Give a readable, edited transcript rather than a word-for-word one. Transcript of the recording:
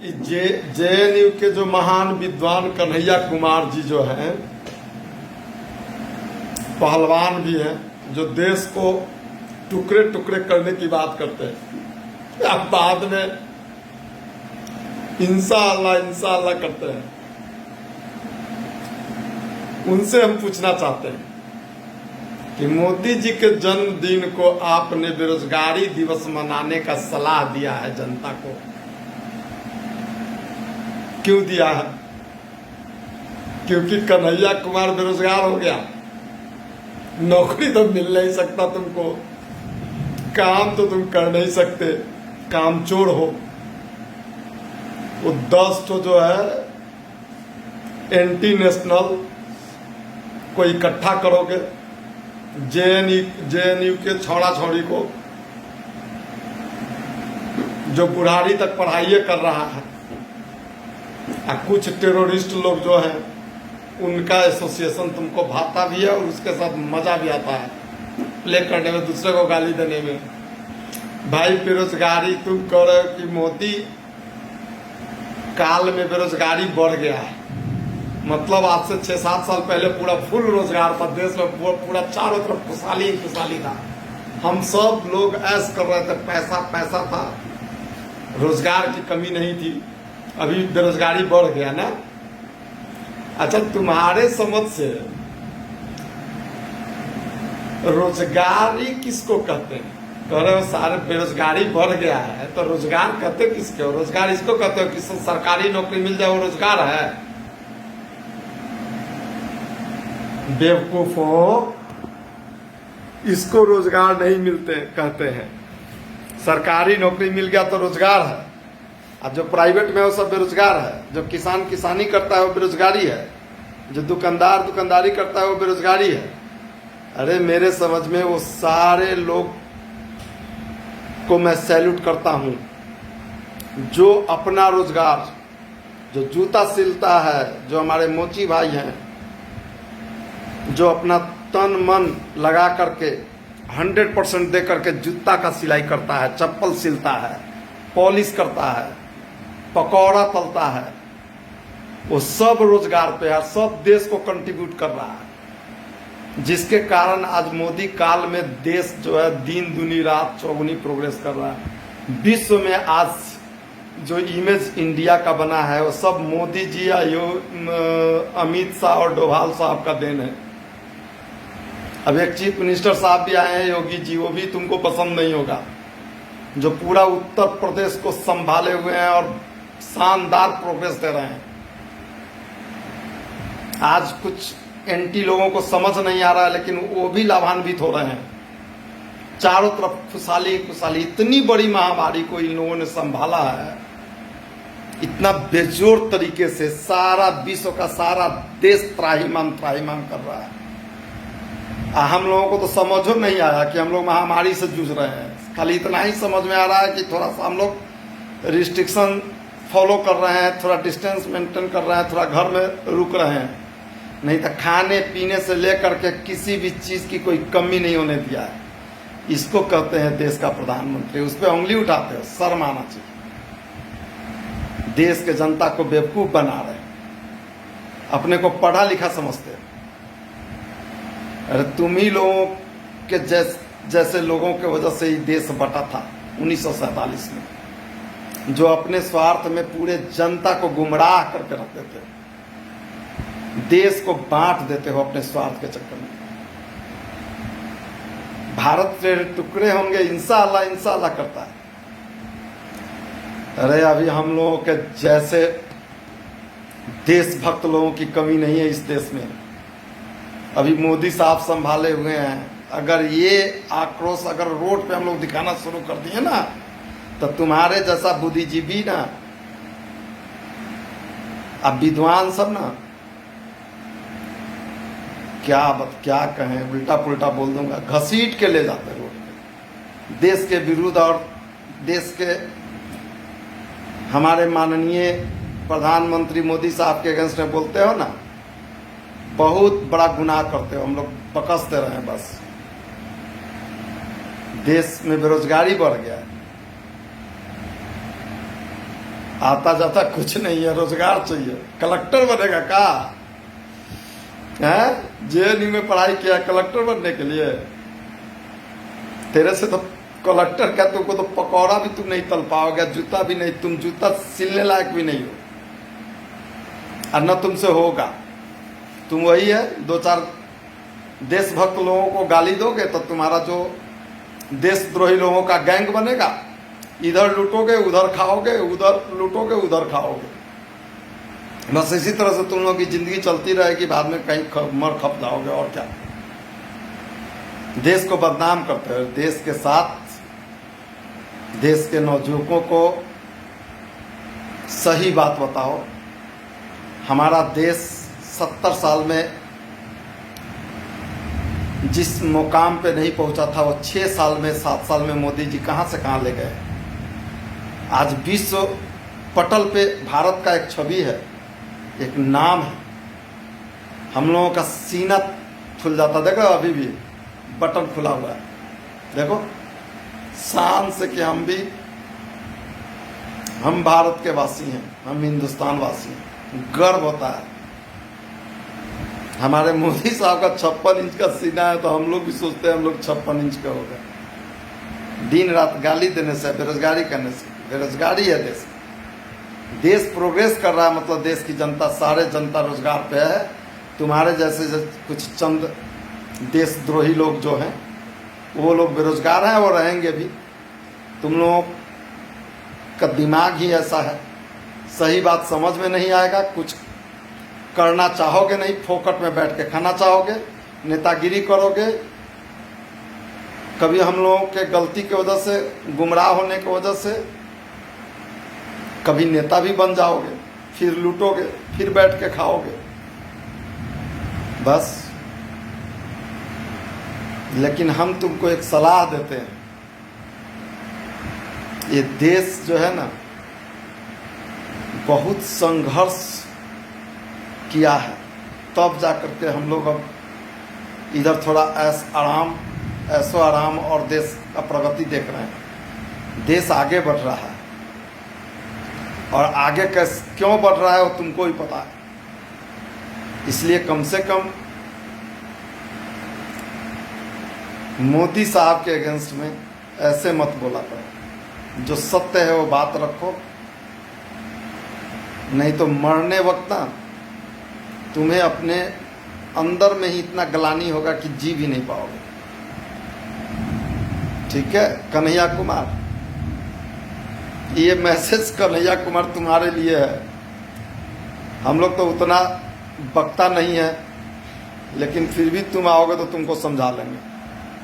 JNU के जो महान विद्वान कन्हैया कुमार जी जो हैं, पहलवान भी हैं, जो देश को टुकड़े टुकड़े करने की बात करते हैं, अब बाद में इंशाअल्लाह करते हैं। उनसे हम पूछना चाहते हैं कि मोदी जी के जन्मदिन को आपने बेरोजगारी दिवस मनाने का सलाह दिया है जनता को, क्यों दिया है? क्योंकि कन्हैया कुमार बेरोजगार हो गया, नौकरी तो मिल नहीं सकता तुमको, काम तो तुम कर नहीं सकते, काम चोर हो। वो 10 तो जो है एंटी नेशनल को इकट्ठा करोगे, जेएनयू के छौड़ा छौड़ी को, जो बुढ़ारी तक पढ़ाई कर रहा है, और कुछ टेररिस्ट लोग जो हैं उनका एसोसिएशन तुमको भाता भी है और उसके साथ मजा भी आता है प्ले करने में, दूसरे को गाली देने में। भाई बेरोजगारी तुम कह रहे हो कि मोदी काल में बेरोजगारी बढ़ गया है, मतलब आज से 6-7 साल पहले पूरा फुल रोजगार था देश में, पूरा चारों तरफ खुशहाली ही खुशहाली था, हम सब लोग ऐश कर रहे थे, पैसा पैसा था, रोजगार की कमी नहीं थी। अभी बेरोजगारी बढ़ गया ना। अच्छा, तुम्हारे समझ से रोजगारी किसको कहते हैं? कह रहे हो सारे बेरोजगारी बढ़ गया है, तो रोजगार कहते किसके हो? रोजगार इसको कहते हो कि सरकारी नौकरी मिल जाए वो रोजगार है? बेवकूफों, इसको रोजगार नहीं मिलते कहते हैं। सरकारी नौकरी मिल गया तो रोजगार है, अब जो प्राइवेट में है वो सब बेरोजगार है, जो किसान किसानी करता है वो बेरोजगारी है, जो दुकानदार दुकानदारी करता है वो बेरोजगारी है। अरे मेरे समझ में वो सारे लोग को मैं सैल्यूट करता हूं जो अपना रोजगार, जो जूता सिलता है, जो हमारे मोची भाई हैं, जो अपना तन मन लगा करके 100% दे करके जूता का सिलाई करता है, चप्पल सिलता है, पॉलिश करता है, पकौड़ा तलता है, वो सब रोजगार पे है, सब देश को कंट्रीब्यूट कर रहा है, जिसके कारण आज मोदी काल में देश जो है दिन दुनी रात चौगुनी प्रोग्रेस कर रहा है। विश्व में आज जो इमेज इंडिया का बना है वो सब मोदी जी या अमित शाह और डोभाल साहब का देन है। अब एक चीफ मिनिस्टर साहब भी आए हैं, योगी जी, वो भी तुमको पसंद नहीं होगा, जो पूरा उत्तर प्रदेश को संभाले हुए हैं और शानदार प्रोग्रेस दे रहे हैं। आज कुछ एंटी लोगों को समझ नहीं आ रहा है, लेकिन वो भी लाभान्वित हो रहे हैं। चारों तरफ खुशहाली खुशहाली, इतनी बड़ी महामारी को इन लोगों ने संभाला है, इतना बेजोर तरीके से सारा विश्व का सारा देश त्राहिमाम कर रहा है। हम लोगों को तो समझ नहीं आया कि हम लोग महामारी से जूझ रहे हैं, खाली इतना ही समझ में आ रहा है कि थोड़ा सा हम लोग रिस्ट्रिक्शन फॉलो कर रहे हैं, थोड़ा डिस्टेंस मेंटेन कर रहे हैं, थोड़ा घर में रुक रहे हैं, नहीं तो खाने पीने से लेकर के किसी भी चीज की कोई कमी नहीं होने दिया है। इसको कहते हैं देश का प्रधानमंत्री, उस पर उंगली उठाते हो, शर्म आना चाहिए। देश के जनता को बेवकूफ बना रहे, अपने को पढ़ा लिखा समझते। अरे तुम ही लोगों के जैसे लोगों के वजह से ही देश बटा था 1947 में, जो अपने स्वार्थ में पूरे जनता को गुमराह करके रखते थे, देश को बांट देते हो अपने स्वार्थ के चक्कर में। भारत से टुकड़े होंगे इंशाअल्लाह करता है। अरे अभी हम लोगों के जैसे देशभक्त लोगों की कमी नहीं है इस देश में। अभी मोदी साहब संभाले हुए हैं, अगर ये आक्रोश अगर रोड पे हम लोग दिखाना शुरू कर दिए ना, तो तुम्हारे जैसा बुद्धिजीवी ना, अब विद्वान सब ना, क्या कहें, उल्टा पुल्टा बोल दूंगा, घसीट के ले जाते रोड पे देश के विरुद्ध। और देश के हमारे माननीय प्रधानमंत्री मोदी साहब के अगेंस्ट में बोलते हो ना, बहुत बड़ा गुनाह करते हो। हम लोग बकसते रहे बस। देश में बेरोजगारी बढ़ गया है, आता जाता कुछ नहीं है, रोजगार चाहिए। कलेक्टर बनेगा का है? जेएनयू में पढ़ाई किया कलेक्टर बनने के लिए? तेरे से तो कलेक्टर क्या, तुमको तो पकौड़ा भी तुम नहीं तल पाओगे, जूता भी नहीं, तुम जूता सिलने लायक भी नहीं हो, और न तुमसे होगा। तुम वही है, दो चार देशभक्त लोगों को गाली दोगे तो तुम्हारा जो देशद्रोही लोगों का गैंग बनेगा, इधर लूटोगे उधर खाओगे, उधर लूटोगे उधर खाओगे। बस इसी तरह से तुम लोगों की जिंदगी चलती रहेगी, बाद में कहीं मर खप जाओगे। और क्या, देश को बदनाम करते हो। देश के साथ देश के नवयुवकों को सही बात बताओ। हमारा देश 70 साल में जिस मुकाम पे नहीं पहुंचा था, वो 6 साल में 7 साल में मोदी जी कहां से कहां ले गए। आज विश्व पटल पे भारत का एक छवि है, एक नाम है। हम लोगों का सीना खुल जाता, देखो अभी भी बटन खुला हुआ है, देखो शान से कि हम भारत के वासी हैं, हम हिंदुस्तान वासी हैं, गर्व होता है। हमारे मोदी साहब का 56 इंच का सीना है, तो हम लोग भी सोचते हैं हम लोग 56 इंच का होगा। दिन रात गाली देने से, बेरोजगारी करने से, बेरोजगारी है देश प्रोग्रेस कर रहा है, मतलब देश की जनता, सारे जनता रोजगार पे है। तुम्हारे जैसे कुछ चंद देशद्रोही लोग जो हैं, वो लोग बेरोजगार हैं, वो रहेंगे भी। तुम लोगों का दिमाग ही ऐसा है, सही बात समझ में नहीं आएगा, कुछ करना चाहोगे नहीं, फोकट में बैठ के खाना चाहोगे, नेतागिरी करोगे। कभी हम लोगों के गलती की वजह से, गुमराह होने की वजह से कभी नेता भी बन जाओगे, फिर लूटोगे, फिर बैठ के खाओगे, बस। लेकिन हम तुमको एक सलाह देते हैं, ये देश जो है ना, बहुत संघर्ष किया है, तब जा करके हम लोग अब इधर थोड़ा ऐसो आराम और देश का प्रगति देख रहे हैं। देश आगे बढ़ रहा है, और आगे क्यों बढ़ रहा है वो तुमको ही पता है। इसलिए कम से कम मोदी साहब के अगेंस्ट में ऐसे मत बोला करो, जो सत्य है वो बात रखो, नहीं तो मरने वक्त ना तुम्हें अपने अंदर में ही इतना ग्लानि होगा कि जी भी नहीं पाओगे। ठीक है कन्हैया कुमार, ये मैसेज कन्हैया कुमार तुम्हारे लिए है। हम लोग तो उतना वक्ता नहीं है, लेकिन फिर भी तुम आओगे तो तुमको समझा लेंगे।